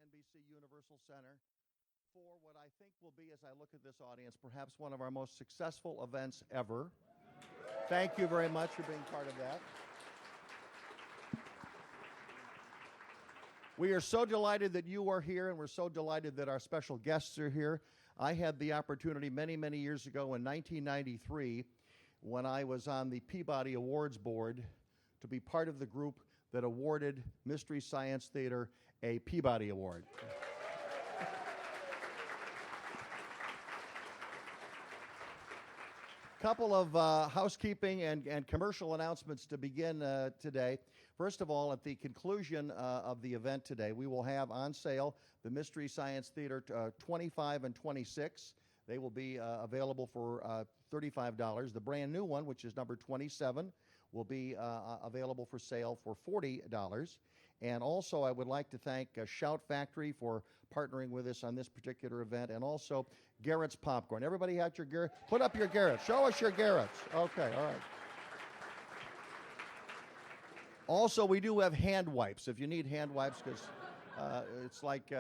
MBC Universal Center for what I think will be, as I look at this audience, perhaps one of our most successful events ever. Thank you very much for being part of that. We are so delighted that you are here, and we're so delighted that our special guests are here. I had the opportunity many, many years ago in 1993, when I was on the Peabody Awards Board, to be part of the group that awarded Mystery Science Theater a Peabody Award. Couple of housekeeping and commercial announcements to begin today. First of all, at the conclusion of the event today, we will have on sale the Mystery Science Theater 25 and 26. They will be available for $35. The brand new one, which is number 27, will be available for sale for $40. And also, I would like to thank Shout Factory for partnering with us on this particular event, and also Garrett's Popcorn. Everybody had your Garrett? Put up your Garrett's. Show us your Garrett's. Okay, all right. Also, we do have hand wipes, if you need hand wipes, because it's like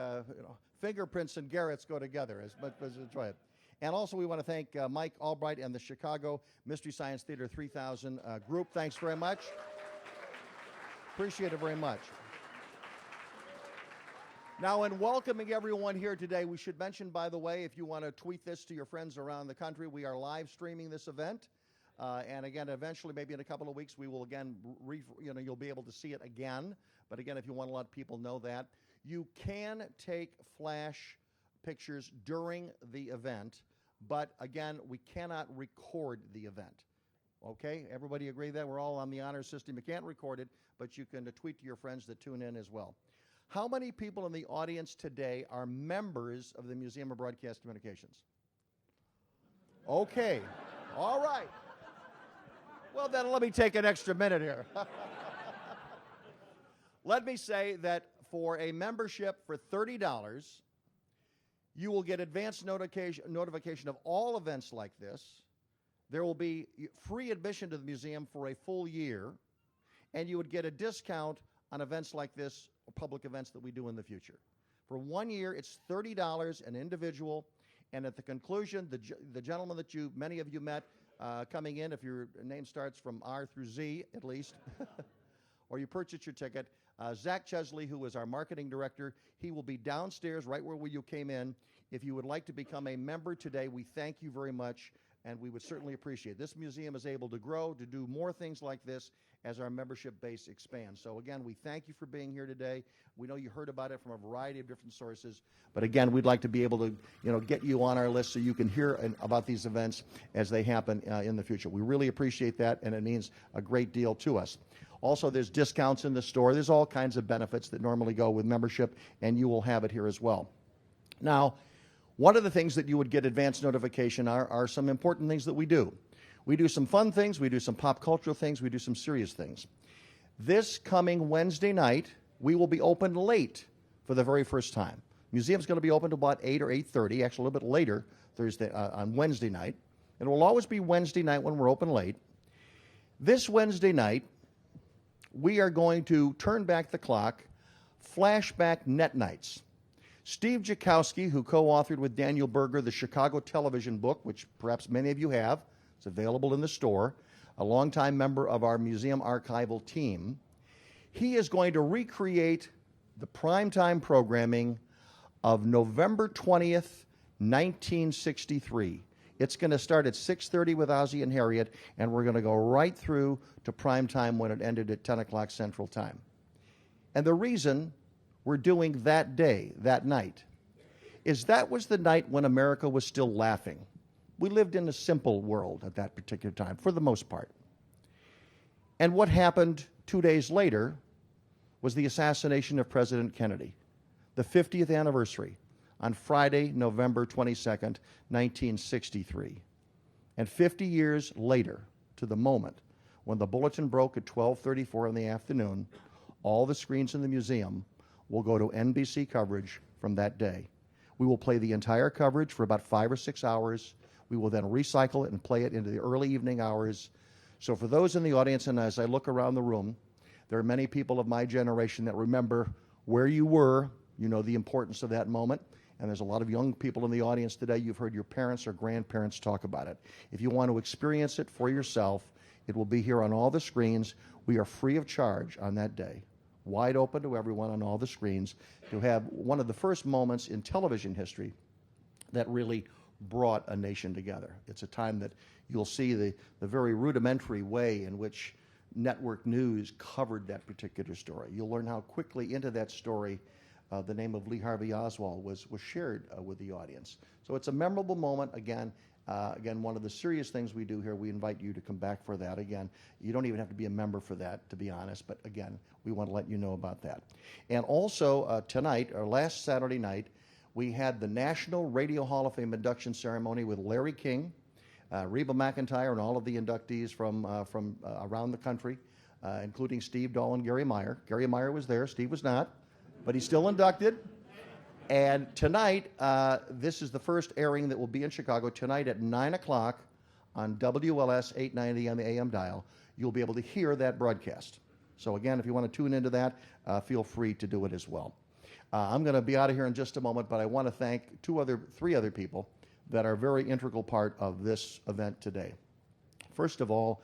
fingerprints and Garrett's go together. As much as enjoy it. And also, we want to thank Mike Albright and the Chicago Mystery Science Theater 3000 group. Thanks very much. Appreciate it very much. Now, in welcoming everyone here today, we should mention, by the way, if you want to tweet this to your friends around the country, we are live streaming this event. And again, eventually, maybe in a couple of weeks, we will again, you'll be able to see it again. But again, if you want to let people know that, you can take flash pictures during the event. But again, we cannot record the event. Okay? Everybody agree that? We're all on the honor system. You can't record it, but you can tweet to your friends that tune in as well. How many people in the audience today are members of the Museum of Broadcast Communications? Okay. All right. Well, then let me take an extra minute here. Let me say that for a membership for $30, you will get advance notification of all events like this. There will be free admission to the museum for a full year, and you would get a discount on events like this, or public events that we do in the future. For 1 year, it's $30 an individual, and at the conclusion, the gentleman that many of you met coming in, if your name starts from R through Z at least, or you purchase your ticket, Zach Chesley, who is our marketing director, he will be downstairs right where you came in. If you would like to become a member today, we thank you very much, and we would certainly appreciate it. This museum is able to grow, to do more things like this as our membership base expands. So again, we thank you for being here today. We know you heard about it from a variety of different sources, but again, we'd like to be able to get you on our list so you can hear about these events as they happen in the future. We really appreciate that, and it means a great deal to us. Also, there's discounts in the store. There's all kinds of benefits that normally go with membership, and you will have it here as well. Now, one of the things that you would get advance notification are some important things that we do. We do some fun things, we do some pop cultural things, we do some serious things. This coming Wednesday night, we will be open late for the very first time. Museum's going to be open to about 8 or 8:30, actually a little bit later Thursday on Wednesday night. It will always be Wednesday night when we're open late. This Wednesday night, we are going to turn back the clock, flashback net nights. Steve Jackowski, who co-authored with Daniel Berger the Chicago television book, which perhaps many of you have, it's available in the store, a longtime member of our museum archival team. He is going to recreate the primetime programming of November 20th, 1963. It's going to start at 6:30 with Ozzie and Harriet, and we're going to go right through to primetime when it ended at 10 o'clock Central Time. And the reason we're doing that day, that night, is that was the night when America was still laughing. We lived in a simple world at that particular time, for the most part. And what happened 2 days later was the assassination of President Kennedy. the 50th anniversary on Friday, November 22nd, 1963. And 50 years later, to the moment when the bulletin broke at 12:34 in the afternoon, all the screens in the museum will go to NBC coverage from that day. We will play the entire coverage for about 5 or 6 hours. We will then recycle it and play it into the early evening hours. So for those in the audience, and as I look around the room, there are many people of my generation that remember where you were. You know the importance of that moment. And there's a lot of young people in the audience today. You've heard your parents or grandparents talk about it. If you want to experience it for yourself, it will be here on all the screens. We are free of charge on that day, wide open to everyone on all the screens, to have one of the first moments in television history that really brought a nation together. It's a time that you'll see the very rudimentary way in which network news covered that particular story. You'll learn how quickly into that story the name of Lee Harvey Oswald was shared with the audience. So it's a memorable moment. Again, one of the serious things we do here, we invite you to come back for that. Again, you don't even have to be a member for that, to be honest, but again, we want to let you know about that. And also tonight, or last Saturday night, we had the National Radio Hall of Fame induction ceremony with Larry King, Reba McEntire, and all of the inductees from around the country, including Steve Dahl and Gary Meyer. Gary Meyer was there, Steve was not, but he's still inducted. And tonight, this is the first airing that will be in Chicago tonight at 9 o'clock on WLS 890 on the AM dial. You'll be able to hear that broadcast. So again, if you want to tune into that, feel free to do it as well. I'm going to be out of here in just a moment, but I want to thank three other people that are a very integral part of this event today. First of all,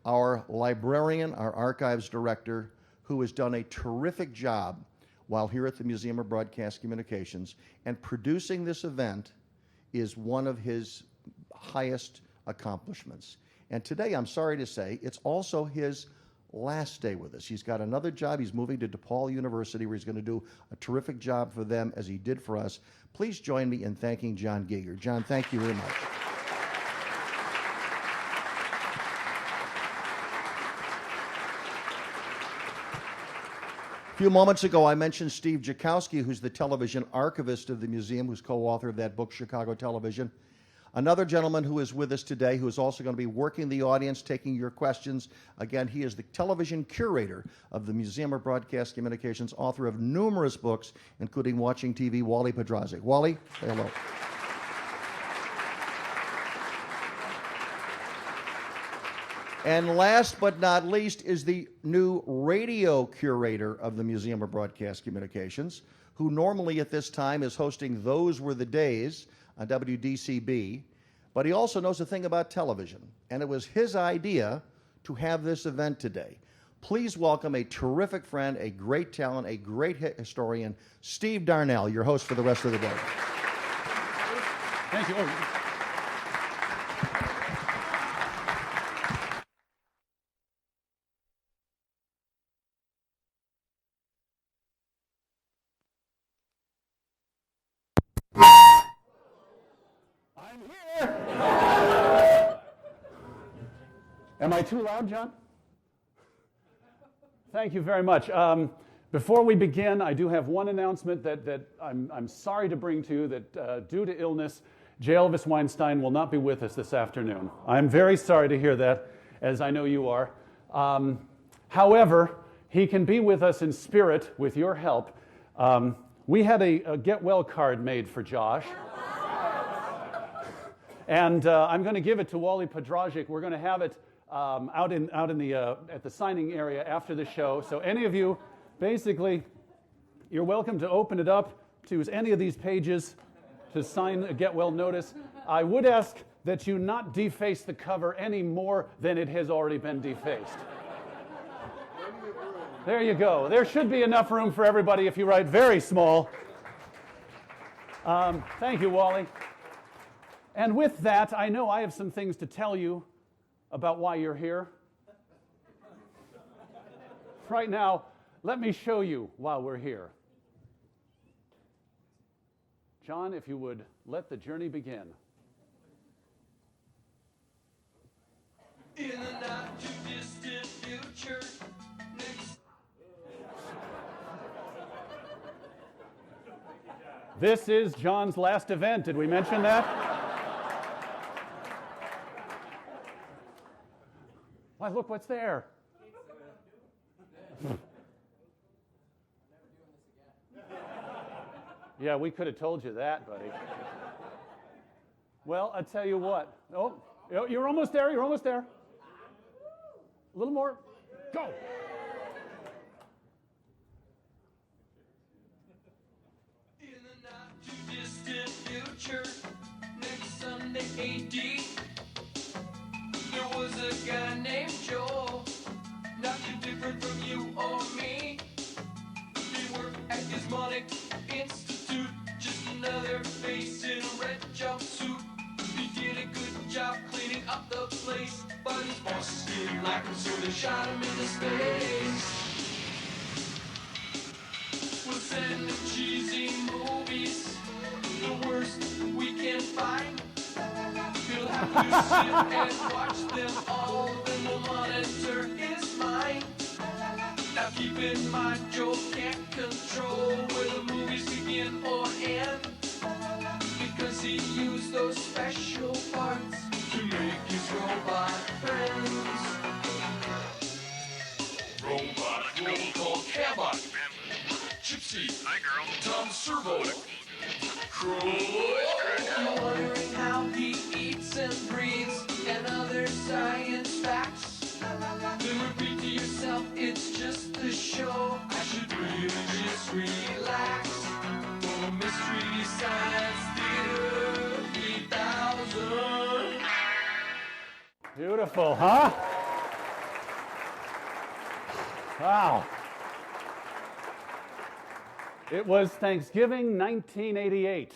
our librarian, our archives director, who has done a terrific job while here at the Museum of Broadcast Communications, and producing this event is one of his highest accomplishments. And today, I'm sorry to say, it's also his last day with us. He's got another job. He's moving to DePaul University, where he's going to do a terrific job for them, as he did for us. Please join me in thanking John Giger. John, thank you very much. A few moments ago, I mentioned Steve Jackowski, who's the television archivist of the museum, who's co-author of that book, Chicago Television. Another gentleman who is with us today, who is also going to be working the audience, taking your questions. Again, he is the television curator of the Museum of Broadcast Communications, author of numerous books, including Watching TV, Wally Podrazik. Wally, say hello. And last but not least is the new radio curator of the Museum of Broadcast Communications, who normally at this time is hosting Those Were the Days on WDCB, but he also knows a thing about television, and it was his idea to have this event today. Please welcome a terrific friend, a great talent, a great historian, Steve Darnell, your host for the rest of the day. Thank you. I'm here. Am I too loud, John? Thank you very much. Before we begin, I do have one announcement that I'm sorry to bring to you, that due to illness, J. Elvis Weinstein will not be with us this afternoon. I'm very sorry to hear that, as I know you are. However, he can be with us in spirit with your help. We had a get well card made for Josh. And I'm going to give it to Wally Podrazik. We're going to have it out in at the signing area after the show. So any of you, basically, you're welcome to open it up to any of these pages to sign a get well notice. I would ask that you not deface the cover any more than it has already been defaced. There you go. There should be enough room for everybody if you write very small. Thank you, Wally. And with that, I know I have some things to tell you about why you're here. Right now, let me show you why we're here. John, if you would let the journey begin. In a not too distant future, next. This is John's last event. Did we mention that? Why, look what's there. Yeah, we could have told you that, buddy. Well, I'll tell you what. Oh, you're almost there. You're almost there. A little more. Go. In the not too distant future, next Sunday AD, there was a guy named Joel, not too different from you or me. He worked at Gizmonic Institute, just another face in a red jumpsuit. He did a good job cleaning up the place, but his bosses didn't like him, so they shot him into space. We'll send him cheesy movies, the worst we can find. He'll have to sit and watch them all, then we'll monitor his mind. Now keep in mind, Joe can't control where the movies begin or end, because he used those special parts to make his robot friends. Robot, roll call Cabot, Gypsy, hi girl, Tom Servo, Crow. You're wondering how he eats and breathes and other science facts. Then repeat to yourself, it's just a show. I should really just relax. For Mystery Science Theater 3000. Beautiful, huh? Wow. It was Thanksgiving 1988.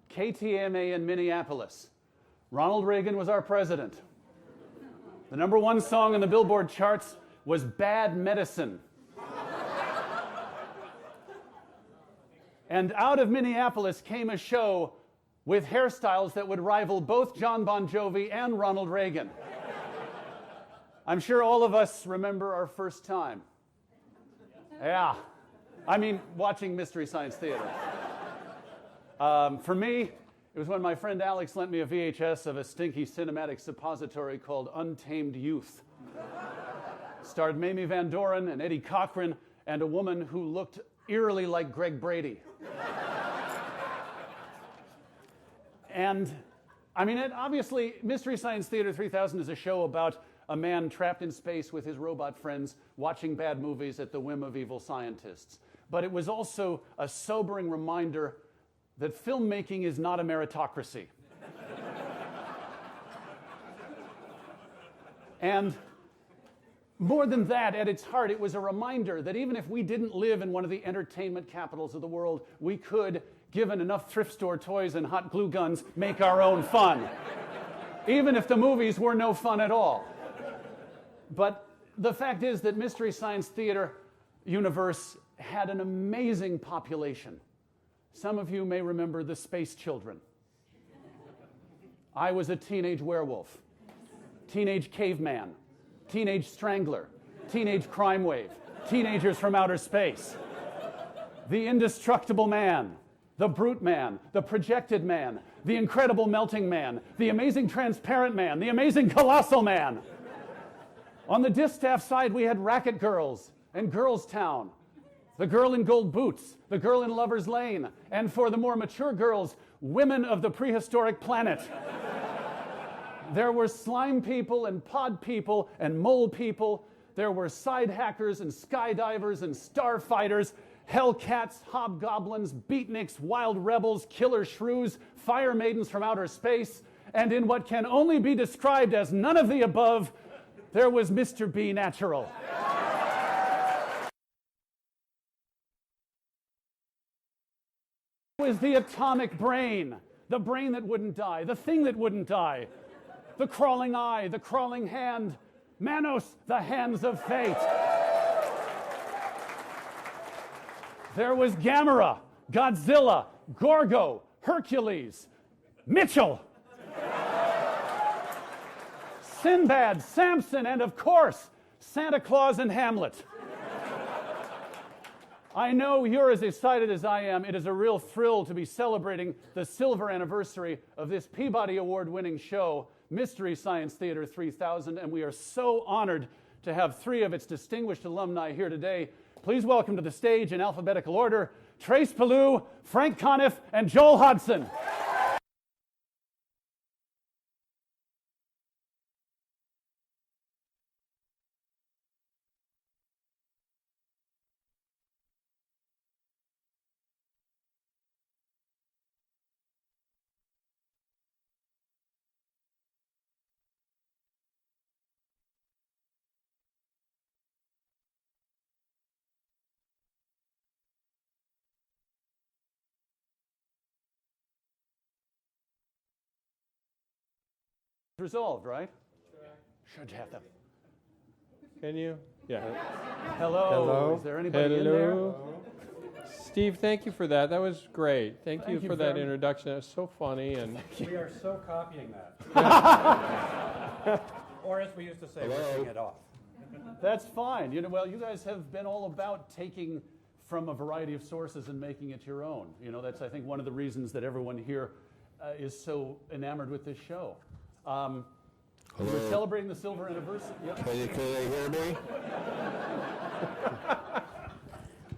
KTMA in Minneapolis. Ronald Reagan was our president. The #1 song on the Billboard charts was Bad Medicine. And out of Minneapolis came a show with hairstyles that would rival both John Bon Jovi and Ronald Reagan. I'm sure all of us remember our first time. Yeah. I mean, watching Mystery Science Theater. For me, it was when my friend Alex lent me a VHS of a stinky cinematic suppository called Untamed Youth. Starred Mamie Van Doren and Eddie Cochran and a woman who looked eerily like Greg Brady. And, I mean, obviously, Mystery Science Theater 3000 is a show about a man trapped in space with his robot friends watching bad movies at the whim of evil scientists. But it was also a sobering reminder that filmmaking is not a meritocracy. And more than that, at its heart, it was a reminder that even if we didn't live in one of the entertainment capitals of the world, we could, given enough thrift store toys and hot glue guns, make our own fun. Even if the movies were no fun at all. But the fact is that Mystery Science Theater universe had an amazing population. Some of you may remember the Space Children. I was a teenage werewolf, teenage caveman, teenage strangler, teenage crime wave, teenagers from outer space, the indestructible man, the brute man, the projected man, the incredible melting man, the amazing transparent man, the amazing colossal man. On the distaff side, we had Racket Girls and Girls Town, the girl in gold boots, the girl in Lover's Lane, and for the more mature girls, women of the prehistoric planet. There were slime people and pod people and mole people. There were side hackers and skydivers and starfighters, hellcats, hobgoblins, beatniks, wild rebels, killer shrews, fire maidens from outer space, and in what can only be described as none of the above, there was Mr. B Natural. It was the atomic brain, the brain that wouldn't die, the thing that wouldn't die, the crawling eye, the crawling hand, Manos, the hands of fate. There was Gamera, Godzilla, Gorgo, Hercules, Mitchell, Sinbad, Samson, and of course, Santa Claus and Hamlet. I know you're as excited as I am. It is a real thrill to be celebrating the silver anniversary of this Peabody Award-winning show, Mystery Science Theater 3000, and we are so honored to have three of its distinguished alumni here today. Please welcome to the stage in alphabetical order, Trace Pellew, Frank Conniff, and Joel Hodgson. Resolved, right? Should have them. Can you? Yeah. Hello. Hello. Is there anybody in there? Steve, thank you for that. That was great. Thank you you for that very- introduction. That was so funny. And We are so copying that. Or as we used to say, ripping it off. That's fine. You know, well, you guys have been all about taking from a variety of sources and making it your own. You know, that's, I think, one of the reasons that everyone here is so enamored with this show. We're celebrating the silver anniversary. Yep. Can they hear me?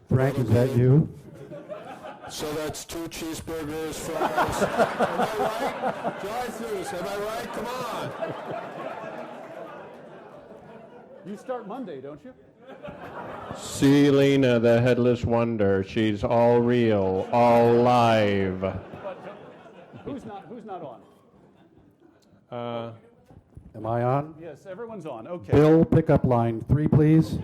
Frank, is that you? So that's 2 cheeseburgers, fries. Am I right? Drive-thrus, am I right? Come on. You start Monday, don't you? see Lena, the headless wonder. She's all real, all live. But who's not on? Am I on? Yes, everyone's on. Okay. Bill, pickup line 3, please.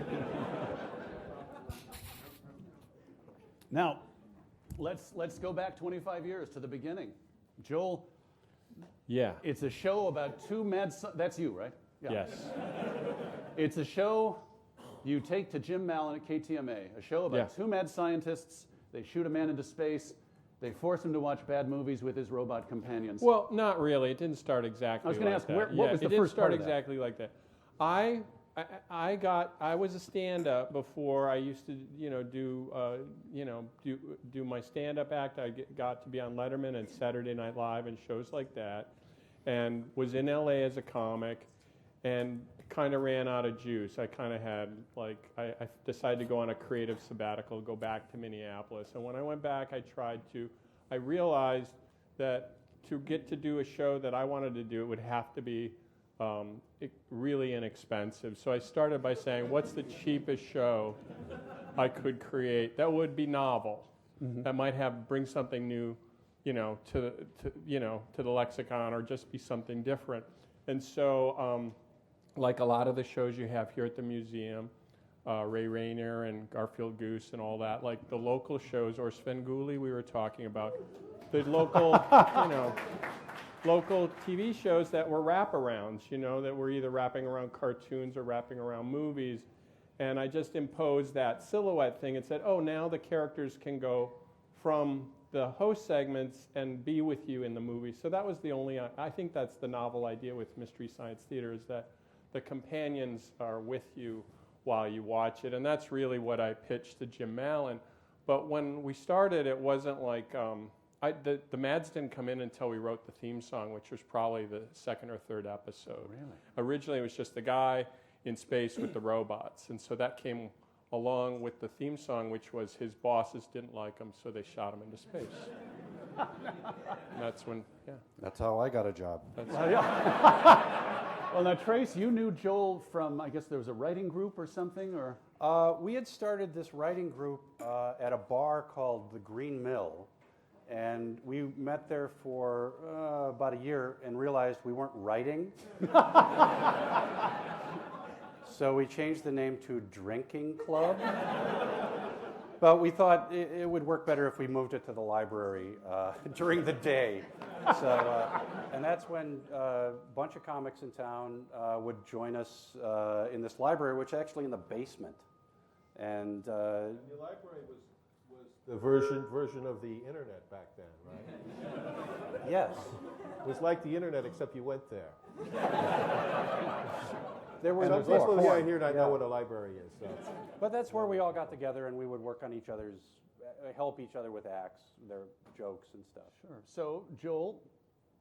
Now, let's go back 25 years to the beginning. Joel, Yeah. it's a show about two mad. That's you, right? Yeah. Yes. It's a show you take to Jim Mallon at KTMA. A show about Yeah. two mad scientists. They shoot a man into space. They force him to watch bad movies with his robot companions. Well, not really. It didn't start exactly. I was gonna like ask, that. what was the it didn't first start part of that? exactly like that. I was a stand-up before I used to, do my stand-up act. I got to be on Letterman and Saturday Night Live and shows like that, and was in LA as a comic, and kind of ran out of juice. I kind of had I decided to go on a creative sabbatical, go back to Minneapolis, and when I went back, I realized that to get to do a show that I wanted to do, it would have to be really inexpensive. So I started by saying, what's the cheapest show I could create that would be novel, that might bring something new, to the lexicon, or just be something different. And so, like a lot of the shows you have here at the museum, Ray Rayner and Garfield Goose and all that, like the local shows, or Svengoolie we were talking about, the local, local TV shows that were wraparounds, that were either wrapping around cartoons or wrapping around movies. And I just imposed that silhouette thing and said, oh, now the characters can go from the host segments and be with you in the movie. So that was I think that's the novel idea with Mystery Science Theater, is that the companions are with you while you watch it. And that's really what I pitched to Jim Mallon. But when we started, it wasn't like, the Mads didn't come in until we wrote the theme song, which was probably the second or third episode. Really? Originally, it was just the guy in space with the robots. And so that came along with the theme song, which was his bosses didn't like him, so they shot him into space. And that's when, That's how I got a job. Well, now, Trace, you knew Joel from, I guess there was a writing group or something, or? We had started this writing group at a bar called the Green Mill, and we met there for about a year and realized we weren't writing. So we changed the name to Drinking Club. But we thought it would work better if we moved it to the library during the day. So, and that's when a bunch of comics in town would join us in this library, which is actually in the basement. And The library was the version of the internet back then, right? yes, It was like the internet, except you went there. There were Some four. people here don't know what a library is. So. But that's where we all got together and we would work on each other's, help each other with acts, their jokes and stuff. Sure. So, Joel,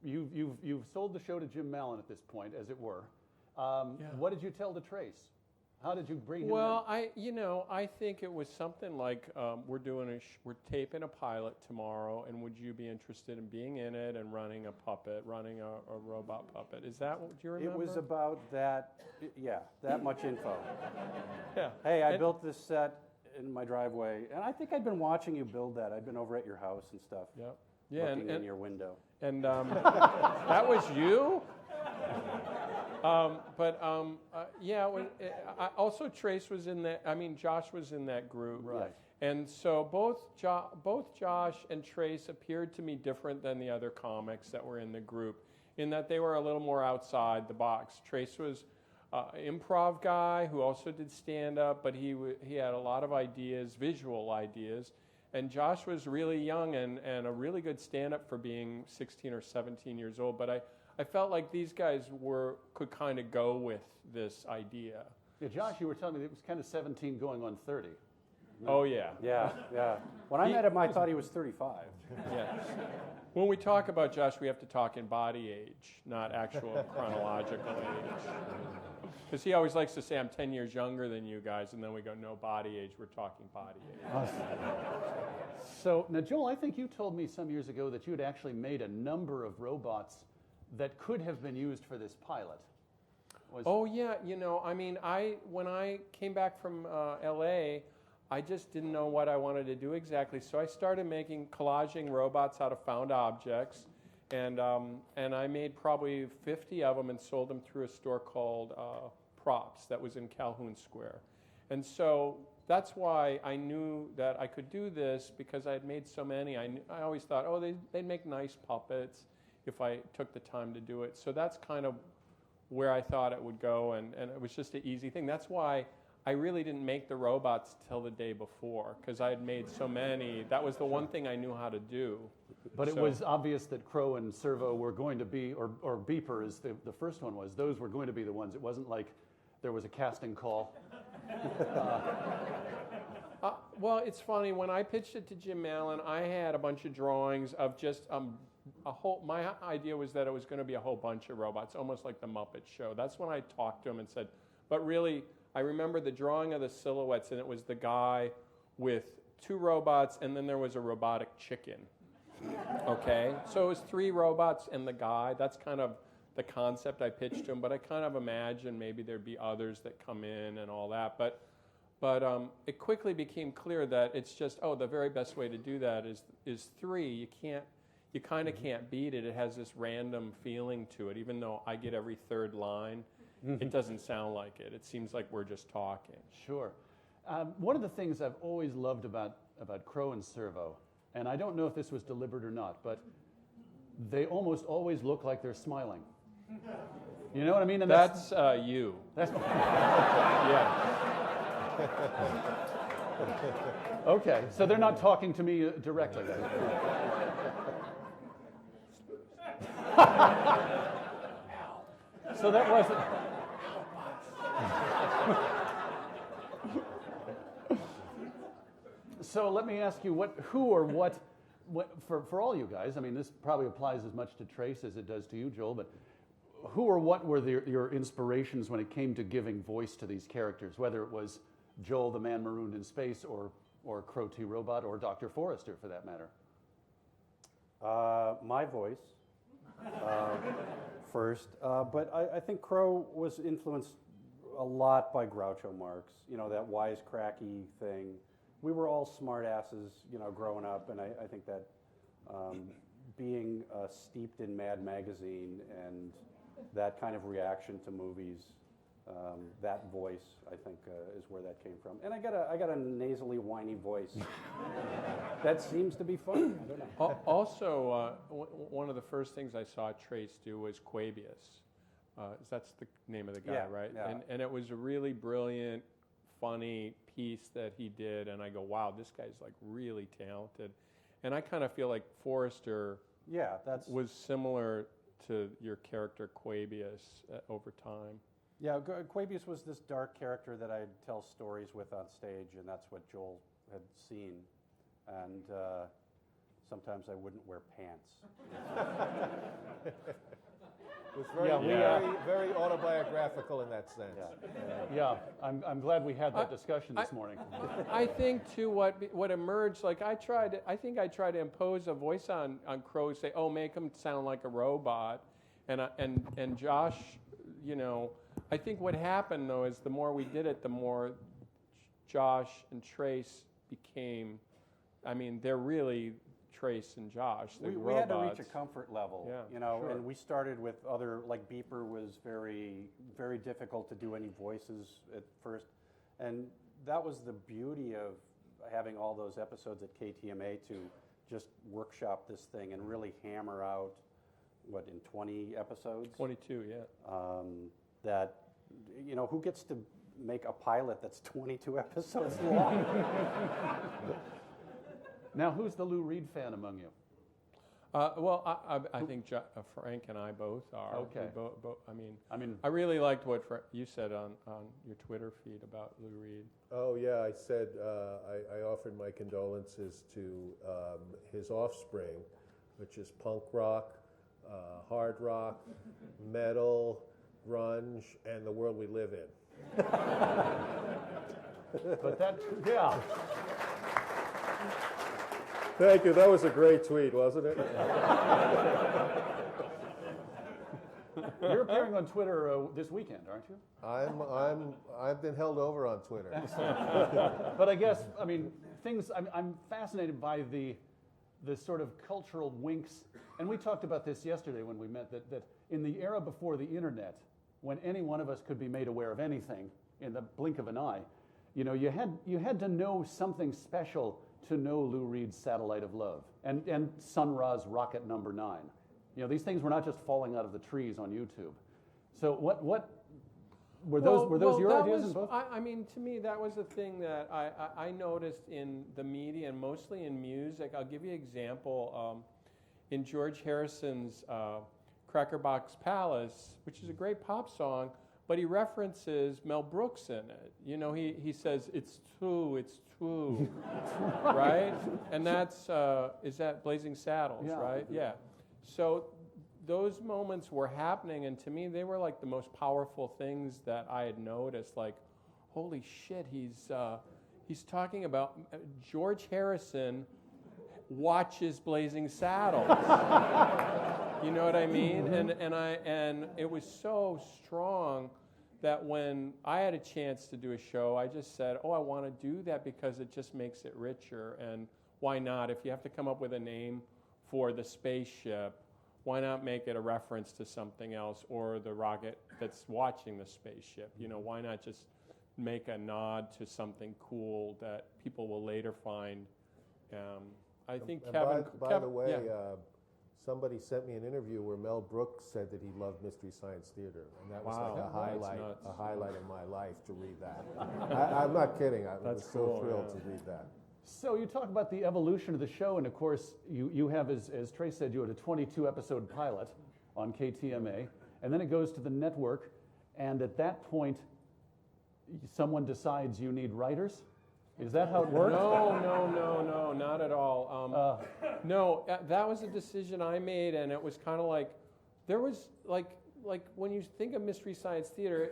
you've sold the show to Jim Mallon at this point, as it were. What did you tell to Trace? How did you bring him Well, in? I think it was something like we're taping a pilot tomorrow, and would you be interested in being in it and running a puppet, running a robot puppet? Is that what do you remember? It was about that, that much info. Yeah. Hey, I built this set in my driveway, and I think I'd been watching you build that. I'd been over at your house and stuff. Yep. Yeah. Looking in your window. And that was you? Also Trace was in that. I mean, Josh was in that group, Right. And so both Josh and Trace appeared to me different than the other comics that were in the group, in that they were a little more outside the box. Trace was an improv guy who also did stand-up, but he had a lot of ideas, visual ideas. And Josh was really young and a really good stand-up for being 16 or 17 years old. But I felt like these guys could kind of go with this idea. Yeah, Josh, you were telling me it was kind of 17 going on 30. Oh, yeah. Yeah. When I met him, I thought he was 35. Yeah. When we talk about Josh, we have to talk in body age, not actual chronological age. Because he always likes to say, I'm 10 years younger than you guys, and then we go, no, body age, we're talking body age. Awesome. So, now, Joel, I think you told me some years ago that you had actually made a number of robots that could have been used for this pilot. Oh, yeah. When I came back from L.A., I just didn't know what I wanted to do exactly. So I started collaging robots out of found objects. And I made probably 50 of them and sold them through a store called Props that was in Calhoun Square. And so that's why I knew that I could do this, because I had made so many. I always thought, they'd make nice puppets if I took the time to do it. So that's kind of where I thought it would go, and it was just an easy thing. That's why I really didn't make the robots till the day before, because I had made so many. That was the one thing I knew how to do. But it was obvious that Crow and Servo were going to be, or Beeper, as the first one was, those were going to be the ones. It wasn't like there was a casting call. Well, it's funny. When I pitched it to Jim Mallon, I had a bunch of drawings of just a whole. My idea was that it was going to be a whole bunch of robots, almost like the Muppet Show. That's when I talked to him and said, but really, I remember the drawing of the silhouettes, and it was the guy with 2 robots, and then there was a robotic chicken. Okay, so it was 3 robots and the guy. That's kind of the concept I pitched to him, but I kind of imagined maybe there'd be others that come in and all that. But it quickly became clear that it's just, the very best way to do that is 3. You kind of can't beat it. It has this random feeling to it. Even though I get every 3rd line, it doesn't sound like it. It seems like we're just talking. Sure. One of the things I've always loved about Crow and Servo, and I don't know if this was deliberate or not, but they almost always look like they're smiling. You know what I mean? And that's you. That's Yeah. Okay, so they're not talking to me directly. So that wasn't. So let me ask you, who or what, for all you guys, I mean, this probably applies as much to Trace as it does to you, Joel, but who or what were your inspirations when it came to giving voice to these characters, whether it was Joel, the man marooned in space, or Crow T. Robot, or Dr. Forrester, for that matter? My voice first, but I think Crow was influenced a lot by Groucho Marx, that wisecracky thing. We were all smart asses, growing up, and I think that being steeped in Mad Magazine and that kind of reaction to movies, that voice, I think, is where that came from. And I got a nasally, whiny voice. That seems to be fun. I don't know. Also, one of the first things I saw Trace do was Quabius. That's the name of the guy, Yeah, right? yeah. And it was a really brilliant, funny piece that he did, and I go, wow, this guy's like really talented. And I kind of feel like Forrester Yeah, that's was similar to your character Quabius over time. Yeah, Quabius was this dark character that I'd tell stories with on stage, and that's what Joel had seen. And sometimes I wouldn't wear pants. It was very, very autobiographical in that sense. Yeah, I'm glad we had that discussion this morning. I think too what emerged, like I think I tried to impose a voice on Crow, say, oh, make him sound like a robot, and Josh, you know, I think what happened though is the more we did it, the more Josh and Trace became, I mean, they're really Trace and Josh. We had to reach a comfort level, you know, sure. and we started with other, like Beeper was very, very difficult to do any voices at first. And that was the beauty of having all those episodes at KTMA to just workshop this thing and really hammer out, what, in 20 episodes? 22, yeah. That, you know, who gets to make a pilot that's 22 episodes long? Now, who's the Lou Reed fan among you? Well, I think Frank and I both are. Okay. I mean, I really liked what you said on your Twitter feed about Lou Reed. Oh yeah, I said I offered my condolences to his offspring, which is punk rock, hard rock, metal, grunge, and the world we live in. But that, yeah. Thank you. That was a great tweet, wasn't it? You're appearing on Twitter this weekend, aren't you? I've been held over on Twitter. But I guess, I mean, I'm fascinated by the sort of cultural winks, and we talked about this yesterday when we met, that in the era before the internet, when any one of us could be made aware of anything in the blink of an eye, you know, you had to know something special to know Lou Reed's Satellite of Love and Sun Ra's Rocket Number 9. You know, these things were not just falling out of the trees on YouTube. So what were those your ideas in both? I mean, to me, that was the thing that I noticed in the media and mostly in music. I'll give you an example. In George Harrison's Crackerbox Palace, which is a great pop song, but he references Mel Brooks in it. You know, he says, it's true, right? And that's, is that Blazing Saddles, right? Yeah. So those moments were happening, and to me, they were like the most powerful things that I had noticed. Like, holy shit, he's talking about George Harrison watches Blazing Saddles. You know what I mean? And it was so strong that when I had a chance to do a show, I just said, oh, I want to do that because it just makes it richer. And why not? If you have to come up with a name for the spaceship, why not make it a reference to something else or the rocket that's watching the spaceship? You know, why not just make a nod to something cool that people will later find? I think Kevin... By the way, somebody sent me an interview where Mel Brooks said that he loved Mystery Science Theater, and that was like a highlight of my life to read that. I'm not kidding. I was so thrilled to read that. So you talk about the evolution of the show, and of course, you have, as Trace said, you had a 22-episode pilot on KTMA, and then it goes to the network, and at that point, someone decides you need writers? Is that how it works? No, not at all. No, that was a decision I made, and it was kind of like, there was like when you think of Mystery Science Theater,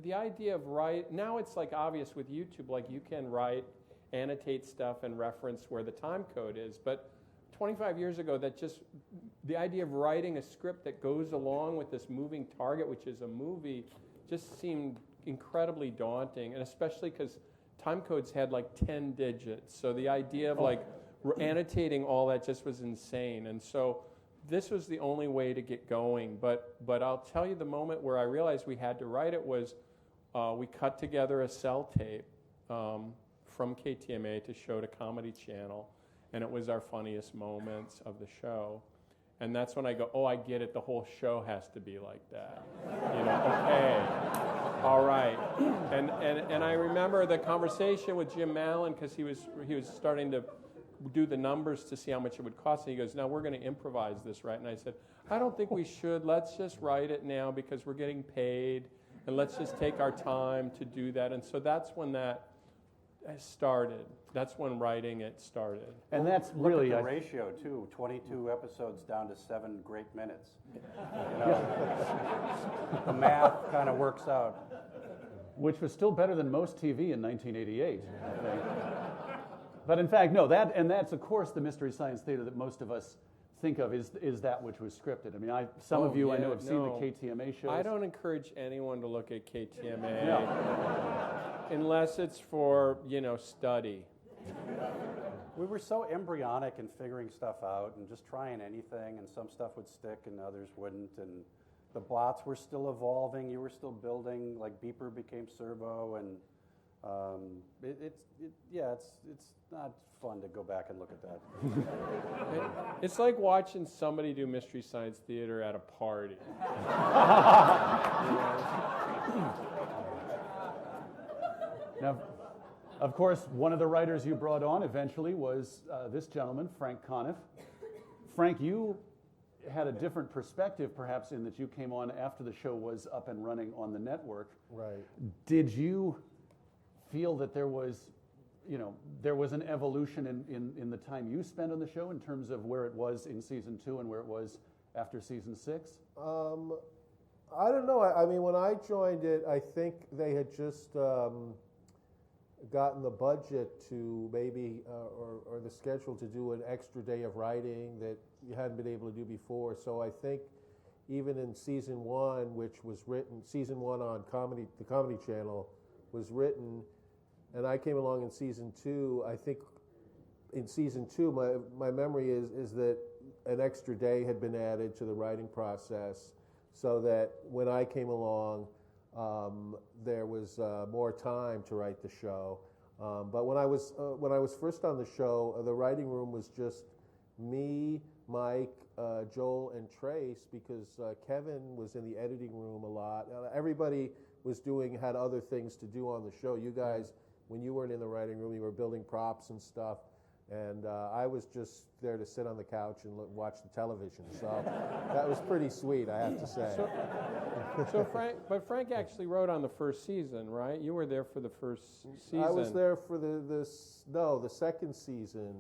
the idea of now it's like obvious with YouTube, like you can write, annotate stuff, and reference where the time code is. But 25 years ago, the idea of writing a script that goes along with this moving target, which is a movie, just seemed incredibly daunting, and especially because time codes had like 10 digits. So the idea of like annotating all that just was insane. And so this was the only way to get going. But I'll tell you, the moment where I realized we had to write it was we cut together a cell tape from KTMA to show to Comedy Channel. And it was our funniest moments of the show. And that's when I go, oh, I get it. The whole show has to be like that. You know, okay, all right. And I remember the conversation with Jim Mallon, because he was starting to do the numbers to see how much it would cost. And he goes, now we're going to improvise this, right? And I said, I don't think we should. Let's just write it now because we're getting paid. and let's just take our time to do that. And so that's when that started. That's when writing it started. And that's Look really, at the ratio too. 22 episodes down to 7 great minutes. The math kind of works out. which was still better than most TV in 1988, I think. But in fact, no, that's of course the Mystery Science Theater that most of us think of is that which was scripted. I mean, some of you I know have seen the KTMA shows. I don't encourage anyone to look at KTMA unless it's for, study. We were so embryonic in figuring stuff out and just trying anything, and some stuff would stick and others wouldn't, and the bots were still evolving, you were still building, like Beeper became Servo, and it's not fun to go back and look at that. It's like watching somebody do Mystery Science Theater at a party. Now, of course, one of the writers you brought on eventually was this gentleman, Frank Conniff. Frank, you had a different perspective, perhaps, in that you came on after the show was up and running on the network. Right. Did you feel that there was an evolution in the time you spent on the show in terms of where it was in season 2 and where it was after season 6? I don't know. I mean, when I joined it, I think they had just gotten the budget to maybe, or the schedule to do an extra day of writing that you hadn't been able to do before. So I think even in season 1, which was written, season 1 on the Comedy Channel was written, and I came along in season 2. I think in season 2, my memory is that an extra day had been added to the writing process, so that when I came along, there was more time to write the show. But when I was first on the show, the writing room was just me, Mike, Joel, and Trace, because Kevin was in the editing room a lot. Everybody had other things to do on the show. You guys, when you weren't in the writing room, you were building props and stuff. And I was just there to sit on the couch and watch the television. So that was pretty sweet, I have to say. So Frank actually wrote on the first season, right? You were there for the first season. I was there for the second season.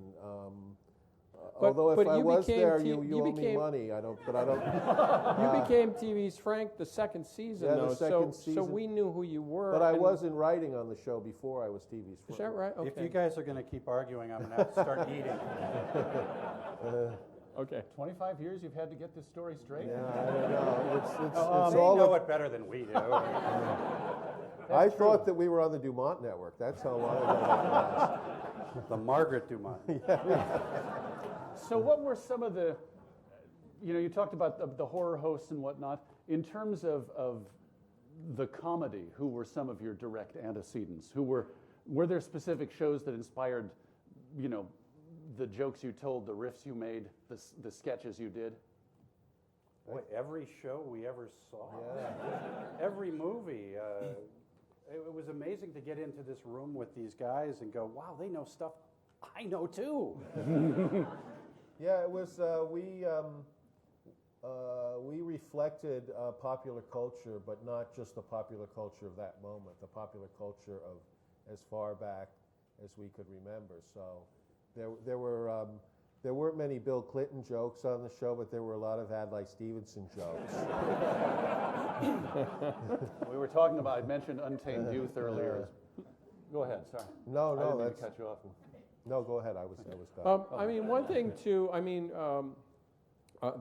Although if I was there, you owe me money. I don't. You became TV's Frank the second season, though. The second season. So we knew who you were. But I wasn't writing on the show before I was TV's Frank. Is that right? Okay. If you guys are going to keep arguing, I'm going to have to start eating. Okay. 25 years you've had to get this story straight? Yeah, I don't know. It's They all know it better than we do. I thought that we were on the Dumont network. That's how long ago that was. The Margaret Dumont. So what were some of the, you talked about the horror hosts and whatnot. In terms of the comedy, who were some of your direct antecedents? Were there specific shows that inspired, the jokes you told, the riffs you made, the sketches you did? Boy, every show we ever saw. Yeah. Every movie. It was amazing to get into this room with these guys and go, wow, they know stuff I know too. Yeah, it was. We reflected popular culture, but not just the popular culture of that moment. The popular culture of as far back as we could remember. So there weren't many Bill Clinton jokes on the show, but there were a lot of Adlai Stevenson jokes. We were talking about. I mentioned Untamed Youth earlier. Go ahead. Sorry. No, I didn't mean that's to cut you off. No, go ahead. I was done. One thing too.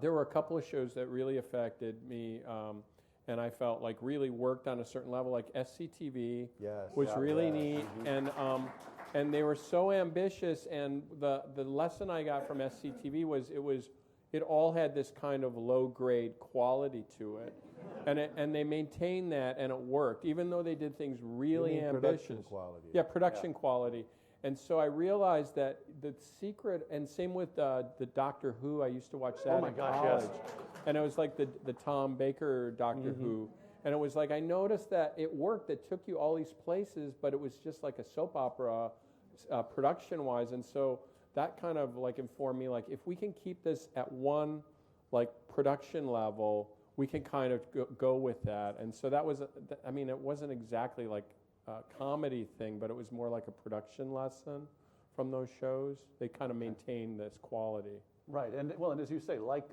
There were a couple of shows that really affected me, and I felt like really worked on a certain level. Like SCTV was really neat, and they were so ambitious. And the lesson I got from SCTV was it all had this kind of low grade quality to it, and they maintained that, and it worked, even though they did things really ambitious. Production quality. Yeah, production quality. And so I realized that the secret, and same with the Doctor Who, I used to watch that in college. Yes. And it was like the Tom Baker Doctor Who. And it was like, I noticed that it worked. It took you all these places, but it was just like a soap opera production-wise. And so that kind of like informed me, like, if we can keep this at one like production level, we can kind of go with that. And so that was, I mean, it wasn't exactly like a comedy thing, but it was more like a production lesson from those shows. They kind of maintained this quality. Right, and well, and as you say, like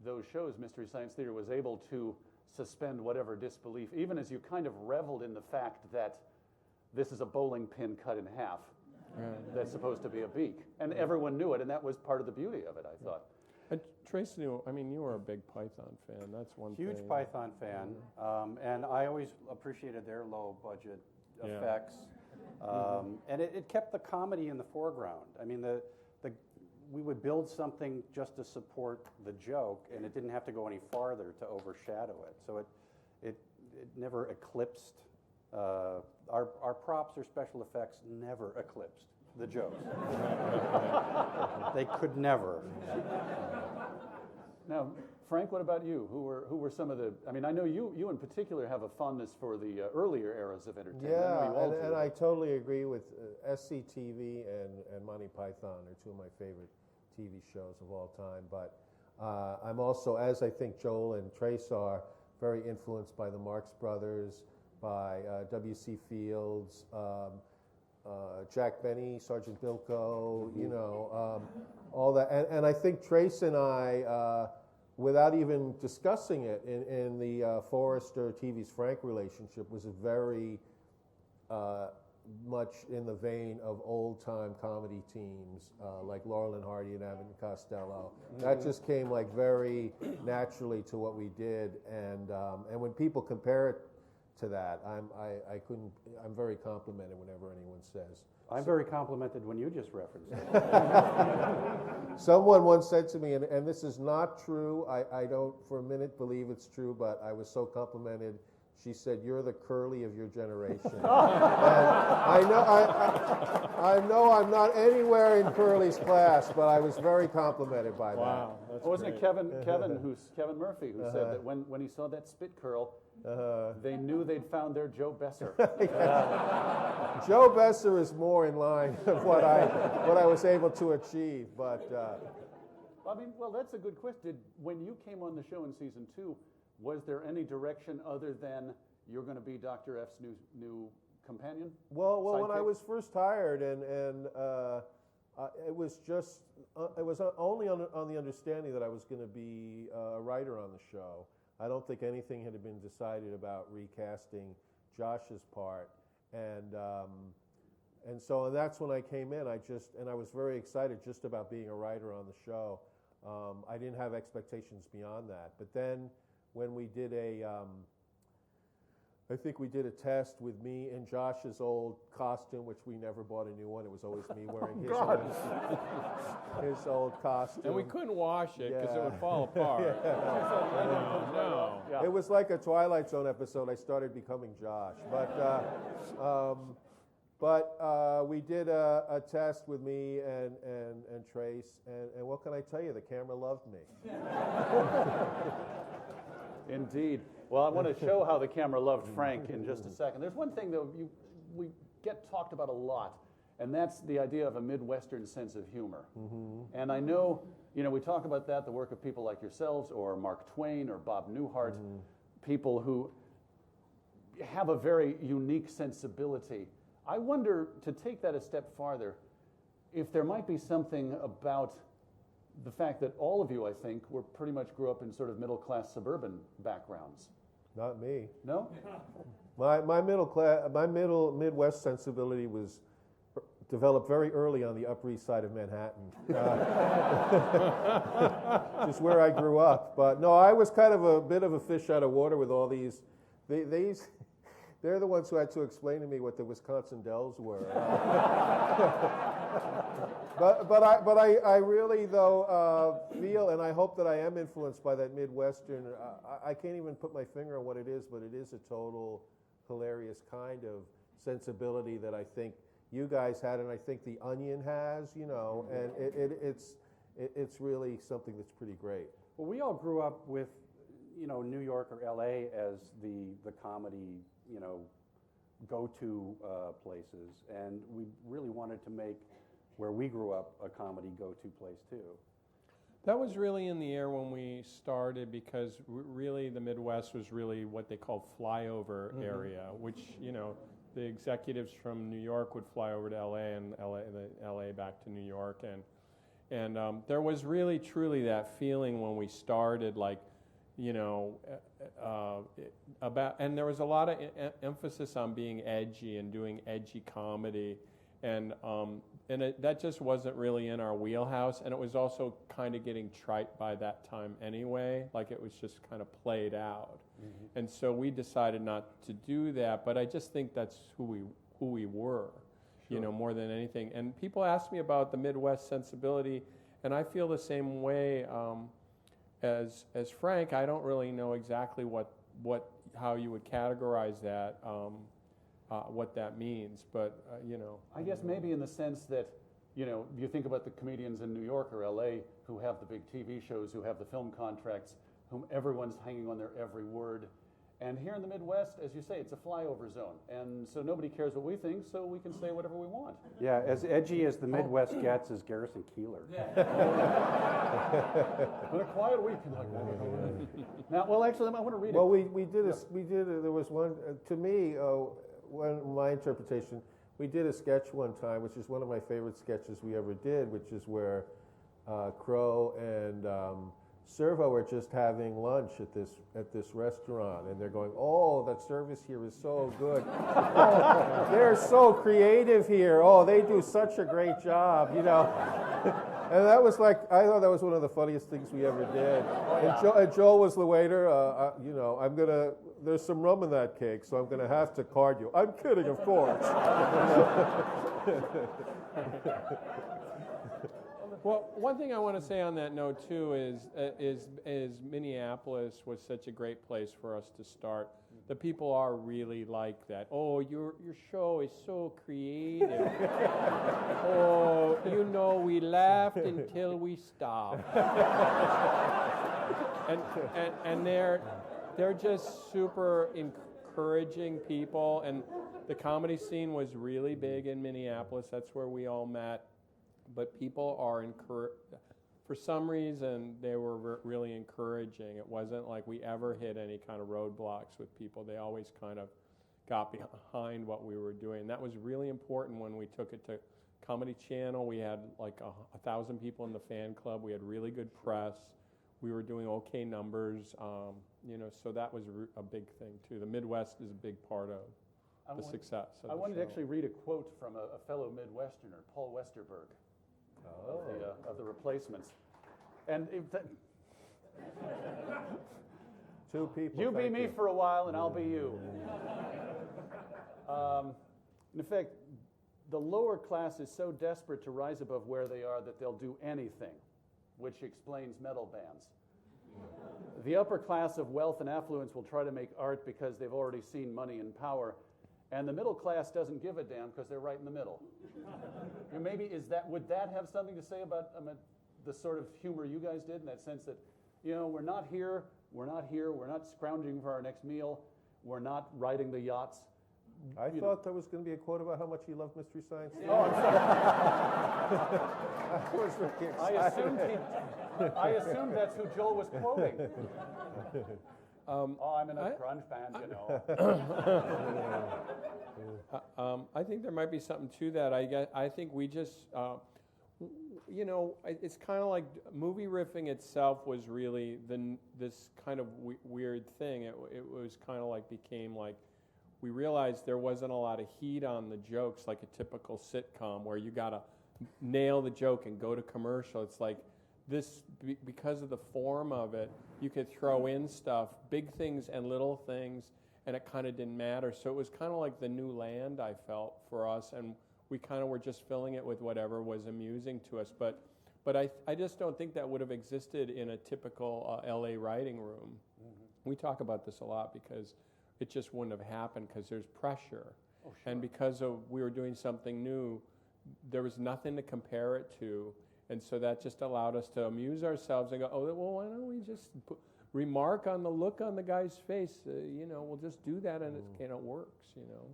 those shows, Mystery Science Theater was able to suspend whatever disbelief, even as you kind of reveled in the fact that this is a bowling pin cut in half that's supposed to be a beak, and everyone knew it, and that was part of the beauty of it, I thought. And Trace knew, I mean, you were a big Python fan. That's one thing. Huge Python fan, and I always appreciated their low budget effects, and it kept the comedy in the foreground. I mean, we would build something just to support the joke, and it didn't have to go any farther to overshadow it. So it never eclipsed. Our props or special effects never eclipsed the jokes. They could never. Now, Frank, what about you? Who were some of the? I mean, I know you in particular have a fondness for the earlier eras of entertainment. Yeah, and I totally agree with SCTV and Monty Python are two of my favorite TV shows of all time. But I'm also, as I think Joel and Trace are, very influenced by the Marx Brothers, by W.C. Fields, Jack Benny, Sergeant Bilko, all that. And I think Trace and I, without even discussing it, in the Forrester TV's Frank relationship, was a very much in the vein of old-time comedy teams like Laurel and Hardy and Abbott and Costello. That just came like very naturally to what we did, and when people compare it to that, I'm very complimented whenever anyone says. I'm very complimented when you just referenced it. Someone once said to me, and this is not true, I don't for a minute believe it's true, but I was so complimented. She said, "You're the Curly of your generation." And I know I'm not anywhere in Curly's class, but I was very complimented by that. Wow, that's Wasn't great. it Kevin Murphy who said that when he saw that spit curl, they knew they'd found their Joe Besser. Joe Besser is more in line of what I was able to achieve, but. I mean, well, that's a good question. When you came on the show in season 2, was there any direction other than you're going to be Dr. F's new companion? Well, when I sidekick? was first hired, and it was just it was only on the understanding that I was going to be a writer on the show. I don't think anything had been decided about recasting Josh's part, and so that's when I came in. I was very excited just about being a writer on the show. I didn't have expectations beyond that, but then when we did I think we did a test with me in Josh's old costume, which we never bought a new one. It was always me wearing his old costume. And we couldn't wash it because it would fall apart. No. It was like a Twilight Zone episode. I started becoming Josh. But we did a test with me and Trace, and what can I tell you? The camera loved me. Indeed. Well, I want to show how the camera loved Frank in just a second. There's one thing, though, we get talked about a lot, and that's the idea of a Midwestern sense of humor. And I know, we talk about that, the work of people like yourselves or Mark Twain or Bob Newhart, people who have a very unique sensibility. I wonder, to take that a step farther, if there might be something about the fact that all of you, I think, pretty much grew up in sort of middle-class suburban backgrounds. Not me. No? My Midwest sensibility was developed very early on the Upper East Side of Manhattan, just where I grew up. But no, I was kind of a bit of a fish out of water with all these. They're the ones who had to explain to me what the Wisconsin Dells were. But I really, though, feel, and I hope that I am influenced by that Midwestern. I can't even put my finger on what it is, but it is a total hilarious kind of sensibility that I think you guys had, and I think The Onion has, and it's really something that's pretty great. Well, we all grew up with, New York or L.A. as the comedy, go-to places, and we really wanted to make where we grew up a comedy go-to place too. That was really in the air when we started because really the Midwest was really what they call flyover area, which, you know, the executives from New York would fly over to LA and LA back to New York. And there was really truly that feeling when we started, like, you know, and there was a lot of emphasis on being edgy and doing edgy comedy. And that just wasn't really in our wheelhouse, and it was also kind of getting trite by that time anyway, like it was just kind of played out. And so we decided not to do that, but I just think that's who we were, you know, more than anything. And people ask me about the Midwest sensibility, and I feel the same way as Frank. I don't really know exactly how you would categorize that. What that means, but you know. I guess maybe in the sense that, you know, you think about the comedians in New York or LA who have the big TV shows, who have the film contracts, whom everyone's hanging on their every word. And here in the Midwest, as you say, it's a flyover zone. And so nobody cares what we think, so we can say whatever we want. Yeah, as edgy as the Midwest gets is Garrison Keillor. But a quiet week. Now, well, actually, I want to read Well, it. we did there was one, to me, my interpretation, we did a sketch one time, which is one of my favorite sketches we ever did, which is where Crow and Servo are just having lunch at this restaurant, and they're going, "Oh, that service here is so good. Oh, they're so creative here. Oh, they do such a great job, you know." And that was like, I thought that was one of the funniest things we ever did. And Joel was the waiter. You know, there's some rum in that cake, so I'm gonna have to card you. I'm kidding, of course. Well, one thing I want to say on that note too is Minneapolis was such a great place for us to start. The people are really like that. Oh, your show is so creative. Oh, you know, we laughed until we stopped. and they're just super encouraging people. And the comedy scene was really big in Minneapolis. That's where we all met. But people are for some reason, they were really encouraging. It wasn't like we ever hit any kind of roadblocks with people. They always kind of got behind what we were doing. That was really important when we took it to Comedy Channel. We had like 1,000 people in the fan club. We had really good press. We were doing okay numbers, you know, so that was a big thing too. The Midwest is a big part of the success of I the wanted show. to actually read a quote from a fellow Midwesterner, Paul Westerberg, of the Replacements. And Two people. you be thank me you. for a while, and I'll be you. In fact, the lower class is so desperate to rise above where they are that they'll do anything, which explains metal bands. The upper class of wealth and affluence will try to make art because they've already seen money and power, and the middle class doesn't give a damn because they're right in the middle. You know, maybe would that have something to say about the sort of humor you guys did, in that sense that, you know, we're not here, we're not scrounging for our next meal, we're not riding the yachts. I thought there was going to be a quote about how much he loved Mystery Science. Oh, I'm sorry. I was really excited. I assumed that's who Joel was quoting. I'm in a grunge band, you know. I think there might be something to that. I think we just, you know, it's kind of like movie riffing itself was really this kind of weird thing. It was kind of like became like, we realized there wasn't a lot of heat on the jokes like a typical sitcom where you got to nail the joke and go to commercial. It's like this, because of the form of it, you could throw in stuff, big things and little things, and it kind of didn't matter. So it was kind of like the new land, I felt, for us, and we kind of were just filling it with whatever was amusing to us. But I just don't think that would have existed in a typical LA writing room. Mm-hmm. We talk about this a lot because it just wouldn't have happened because there's pressure. Oh, sure. And because we were doing something new, there was nothing to compare it to. And so that just allowed us to amuse ourselves and go, oh, well, why don't we just remark on the look on the guy's face? You know, we'll just do that and it works, you know.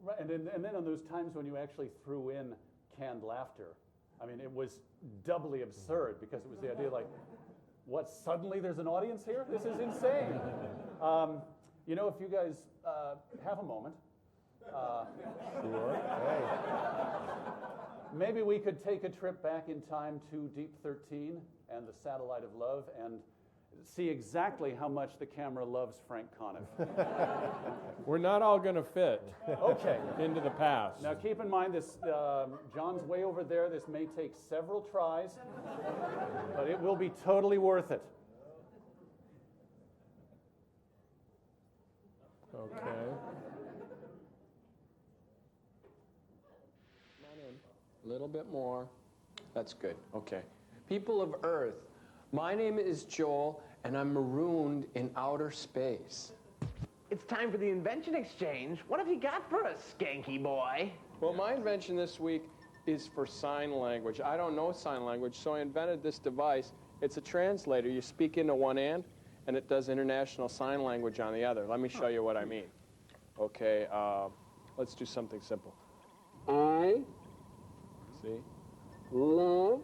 Right, and then on those times when you actually threw in canned laughter, I mean, it was doubly absurd because it was the idea like, what, suddenly there's an audience here? This is insane. You know, if you guys have a moment, Sure. Hey. maybe we could take a trip back in time to Deep 13 and the Satellite of Love and see exactly how much the camera loves Frank Conniff. We're not all going to fit Okay. into the past. Now keep in mind this, John's way over there. This may take several tries, but it will be totally worth it. Okay. Come on in. A little bit more. That's good. Okay. People of Earth, my name is Joel, and I'm marooned in outer space. It's time for the invention exchange. What have you got for us, skanky boy? Well, my invention this week is for sign language. I don't know sign language, so I invented this device. It's a translator. You speak into one end, and it does international sign language on the other. Let me show you what I mean. Okay, let's do something simple. I, see, love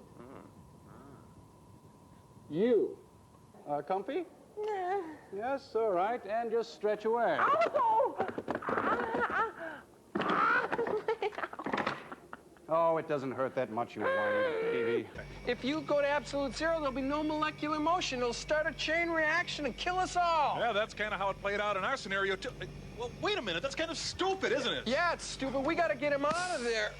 you. Comfy? Yes, all right, and just stretch away. Oh, it doesn't hurt that much, you whiny baby. If you go to absolute zero, there'll be no molecular motion. It'll start a chain reaction and kill us all. Yeah, that's kind of how it played out in our scenario, too. Well, wait a minute. That's kind of stupid, isn't it? Yeah, it's stupid. We got to get him out of there.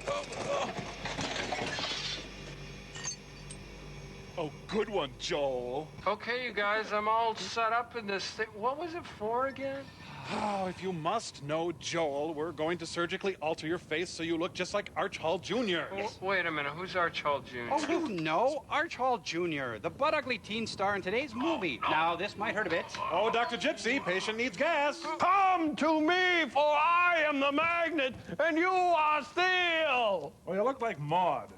Oh, good one, Joel. Okay, you guys, I'm all set up in this thing. What was it for again? Oh, if you must know, Joel, we're going to surgically alter your face so you look just like Arch Hall Jr. Wait a minute. Who's Arch Hall Jr.? Oh, you know, Arch Hall Jr., the butt-ugly teen star in today's movie. Now, this might hurt a bit. Oh, Dr. Gypsy, patient needs gas. Come to me, for I am the magnet, and you are steel. Well, you look like Maud.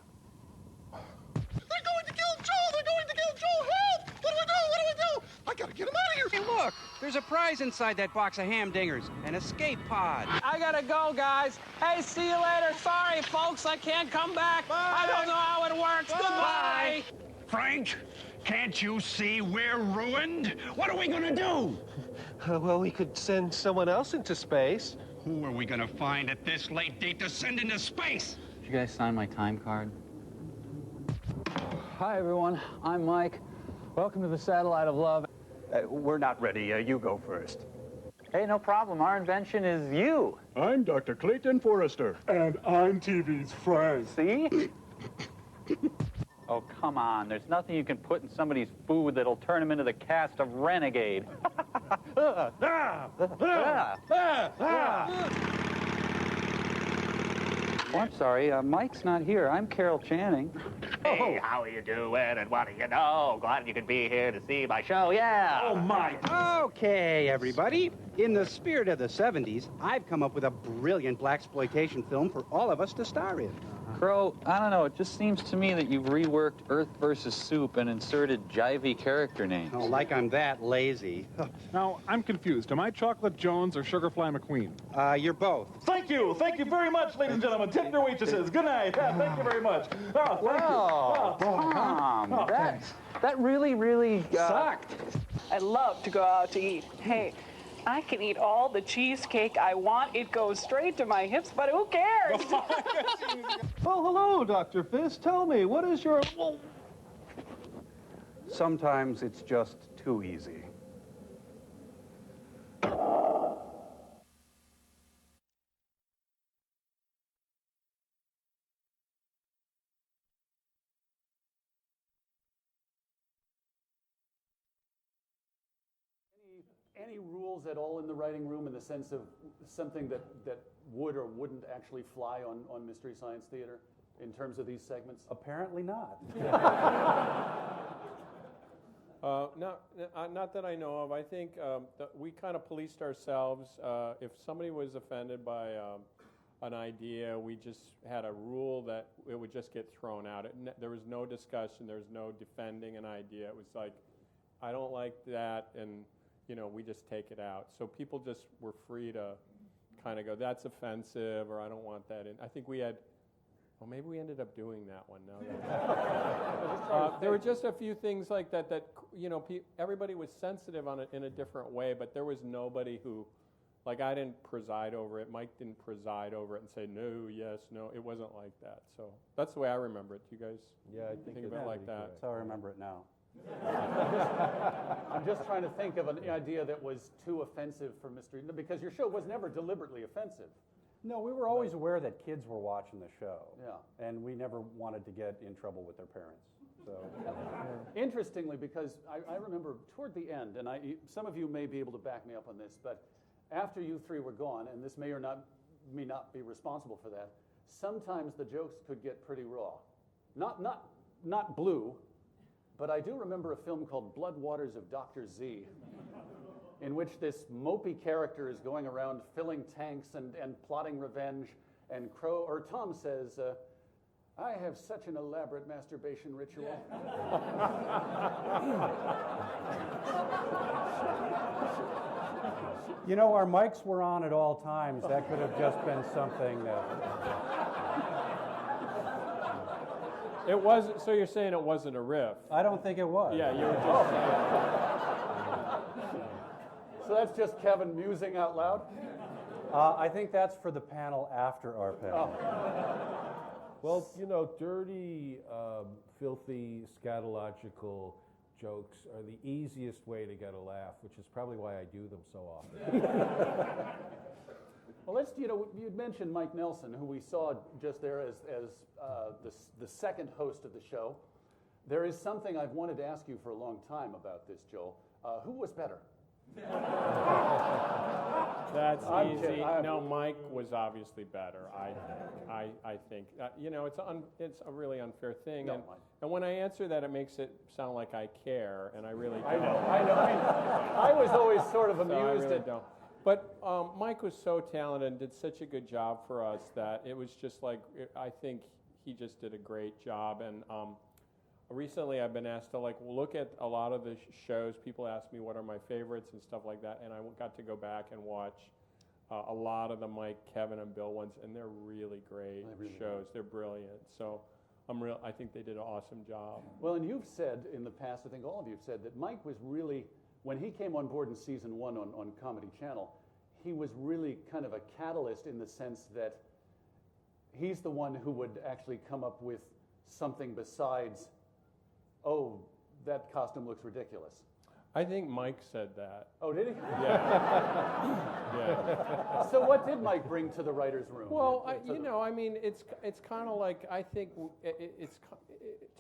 They're going to kill Joel! They're going to kill Joel! Help! What do I do? What do I do? I gotta get him out of here! Hey, look, there's a prize inside that box of ham dingers, an escape pod. I gotta go, guys. Hey, see you later. Sorry, folks, I can't come back. I don't know how it works. Goodbye. Frank, can't you see we're ruined? What are we gonna do? Well, we could send someone else into space. Who are we gonna find at this late date to send into space? Did you guys sign my time card? Hi, everyone. I'm Mike. Welcome to the Satellite of Love. We're not ready. You go first. Hey, no problem. Our invention is you. I'm Dr. Clayton Forrester. And I'm TV's Frank. See? Oh, come on. There's nothing you can put in somebody's food that'll turn him into the cast of Renegade. Oh, I'm sorry. Mike's not here. I'm Carol Channing. Hey, how are you doing, and what do you know? Glad you could be here to see my show, yeah. Oh, my. Okay, everybody. In the spirit of the 70s, I've come up with a brilliant blaxploitation film for all of us to star in. Crow, I don't know. It just seems to me that you've reworked Earth versus Soup and inserted jivey character names. Oh, like I'm that lazy. Now, I'm confused. Am I Chocolate Jones or Sugarfly McQueen? You're both. Thank you. Thank you very much, ladies and gentlemen. Tip your waitresses. Good night. Yeah, thank you very much. Oh, thank you. Oh, Tom, that really Sucked. I love to go out to eat. Hey, I can eat all the cheesecake I want. It goes straight to my hips, but who cares? Well, hello, Dr. Fisk. Tell me, what is your... Sometimes it's just too easy. Any rules at all in the writing room in the sense of something that would or wouldn't actually fly on Mystery Science Theater in terms of these segments? Apparently not. Not that I know of. I think that we kind of policed ourselves. If somebody was offended by an idea, we just had a rule that it would just get thrown out. There was no discussion. There was no defending an idea. It was like, I don't like that, and we just take it out. So people just were free to kind of go, that's offensive, or I don't want that in. I think we had Well, maybe we ended up doing that one now. There were just a few things like that everybody was sensitive on it in a different way, but there was nobody who, like, I didn't preside over it. Mike didn't preside over it and say no, yes, no. It wasn't like that. So that's the way I remember it. Do you guys think of it like that? That's how I remember it now. I'm just trying to think of an idea that was too offensive for Mr. Because your show was never deliberately offensive. No, we were always aware that kids were watching the show. Yeah. And we never wanted to get in trouble with their parents. So, Interestingly, because I remember toward the end, and some of you may be able to back me up on this, but after you three were gone, and this may not be responsible for that, sometimes the jokes could get pretty raw. Not blue, but I do remember a film called Blood Waters of Dr. Z, in which this mopey character is going around filling tanks and plotting revenge, and Tom says, I have such an elaborate masturbation ritual. you know, our mics were on at all times. That could have just been something that... It wasn't, so you're saying it wasn't a riff? I don't think it was. Yeah, you were just saying. So that's just Kevin musing out loud? I think that's for the panel after our panel. Well, you know, dirty, filthy, scatological jokes are the easiest way to get a laugh, which is probably why I do them so often. Well, you'd mentioned Mike Nelson, who we saw just there as the second host of the show. There is something I've wanted to ask you for a long time about this, Joel. Who was better? That's easy. No, Mike was obviously better. I think it's a really unfair thing. No, and when I answer that, it makes it sound like I care, and I really don't. I know. I was always sort of amused. I really don't. But Mike was so talented and did such a good job for us that it was just like, I think he just did a great job. And recently I've been asked to look at a lot of the shows. People ask me what are my favorites and stuff like that. And I got to go back and watch a lot of the Mike, Kevin, and Bill ones. And they're really great shows. They're brilliant. So I think they did an awesome job. Well, and you've said in the past, I think all of you have said, that Mike was really, when he came on board in season 1 on Comedy Channel, he was really kind of a catalyst in the sense that he's the one who would actually come up with something besides, oh, that costume looks ridiculous. I think Mike said that. Oh, did he? Yeah. Yeah. So what did Mike bring to the writer's room? Well, it's kind of like, I think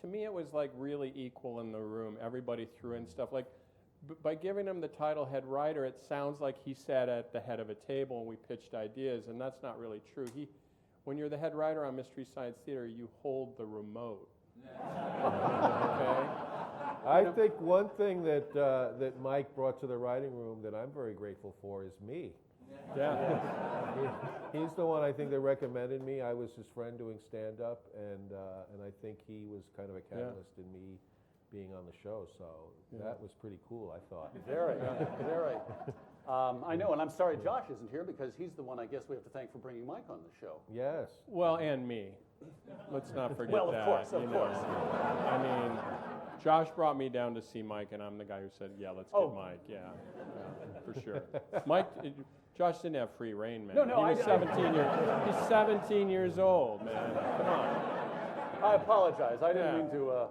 to me it was like really equal in the room. Everybody threw in stuff like, by giving him the title head writer, it sounds like he sat at the head of a table and we pitched ideas, and that's not really true. When you're the head writer on Mystery Science Theater, you hold the remote. Okay? I think one thing that Mike brought to the writing room that I'm very grateful for is me. Yeah. He's the one I think that recommended me. I was his friend doing stand-up, and I think he was kind of a catalyst in me being on the show, so that was pretty cool, I thought. Very. I know, and I'm sorry Josh isn't here because he's the one I guess we have to thank for bringing Mike on the show. Yes. Well, and me. Let's not forget well, that. Of course. I mean, Josh brought me down to see Mike, and I'm the guy who said, yeah, let's get Mike. Yeah, for sure. Josh didn't have free reign, man. No, he's 17 years old, man. Come on. I apologize. I didn't mean to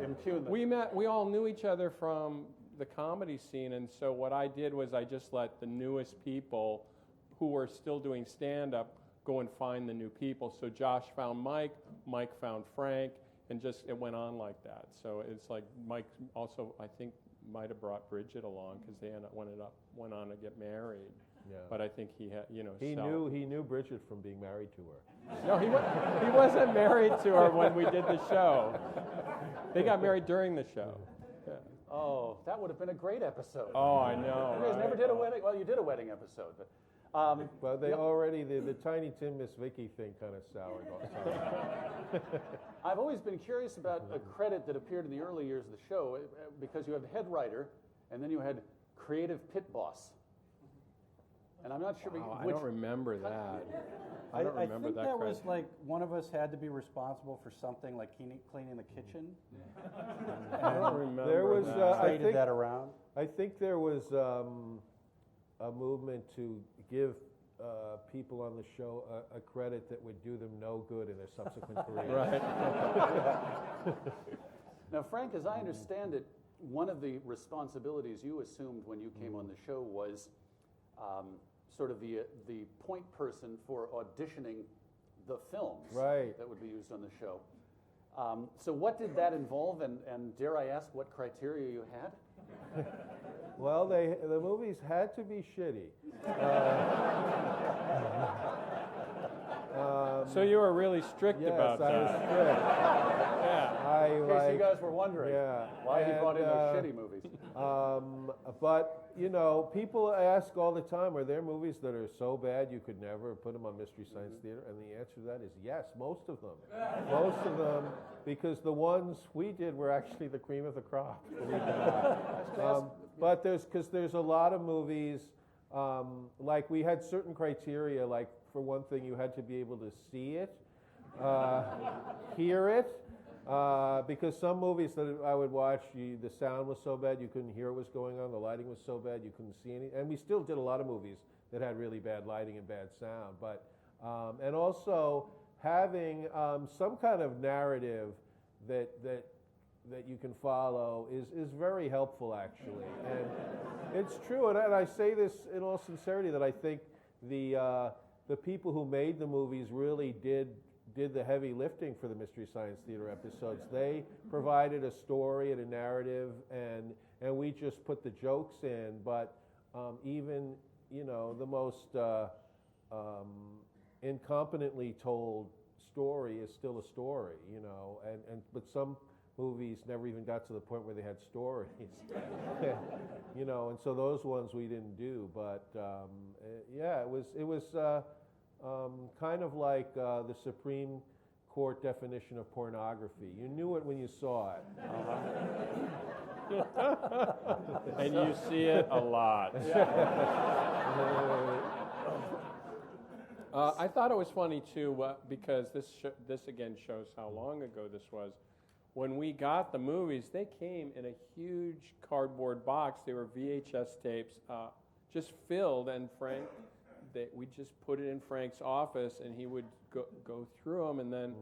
impugn them. We all knew each other from the comedy scene, and so what I did was I just let the newest people who were still doing stand-up go and find the new people. So Josh found Mike found Frank, and just it went on like that. So it's like Mike also, I think, might have brought Bridget along because they went on to get married. Yeah. But I think he had, he knew Bridget from being married to her. No, he wasn't married to her when we did the show. They got married during the show. Yeah. Oh, that would have been a great episode. Oh, I know. You guys never did a wedding. Well, you did a wedding episode, but. Well, they already the Tiny Tim Miss Vicky thing kind of soured. I've always been curious about a credit that appeared in the early years of the show because you had head writer and then you had creative pit boss. And I'm not sure. Wow, I don't remember that. I don't remember think that. that was credit. like one of us had to be responsible for something like cleaning the kitchen. I don't remember. There was that. Traded that around. I think there was a movement to give people on the show a credit that would do them no good in their subsequent careers. Right. Now, Frank, as I understand it, one of the responsibilities you assumed when you came on the show was sort of the point person for auditioning the films that would be used on the show. So what did that involve, and dare I ask what criteria you had? Well, the movies had to be shitty. So you were really strict about that. Yes, I was strict. Yeah. In case you guys were wondering why he brought in those shitty movies. But, you know, people ask all the time, are there movies that are so bad you could never put them on Mystery Science Theater? And the answer to that is yes, most of them. Most of them, because the ones we did were actually the cream of the crop. But there's a lot of movies, like we had certain criteria, like for one thing, you had to be able to see it, hear it, because some movies that I would watch, the sound was so bad you couldn't hear what was going on, the lighting was so bad you couldn't see anything, and we still did a lot of movies that had really bad lighting and bad sound, but, and also having some kind of narrative that you can follow is very helpful, actually. And it's true, and I say this in all sincerity, that I think the people who made the movies really did the heavy lifting for the Mystery Science Theater episodes. They provided a story and a narrative, and we just put the jokes in, but even, you know, the most incompetently told story is still a story, you know, but some movies never even got to the point where they had stories, you know, and so those ones we didn't do. But yeah, it was kind of like the Supreme Court definition of pornography. You knew it when you saw it, and you see it a lot. I thought it was funny too, because this again shows how long ago this was. When we got the movies, they came in a huge cardboard box. They were VHS tapes, just filled, and we just put it in Frank's office, and he would go through them, and then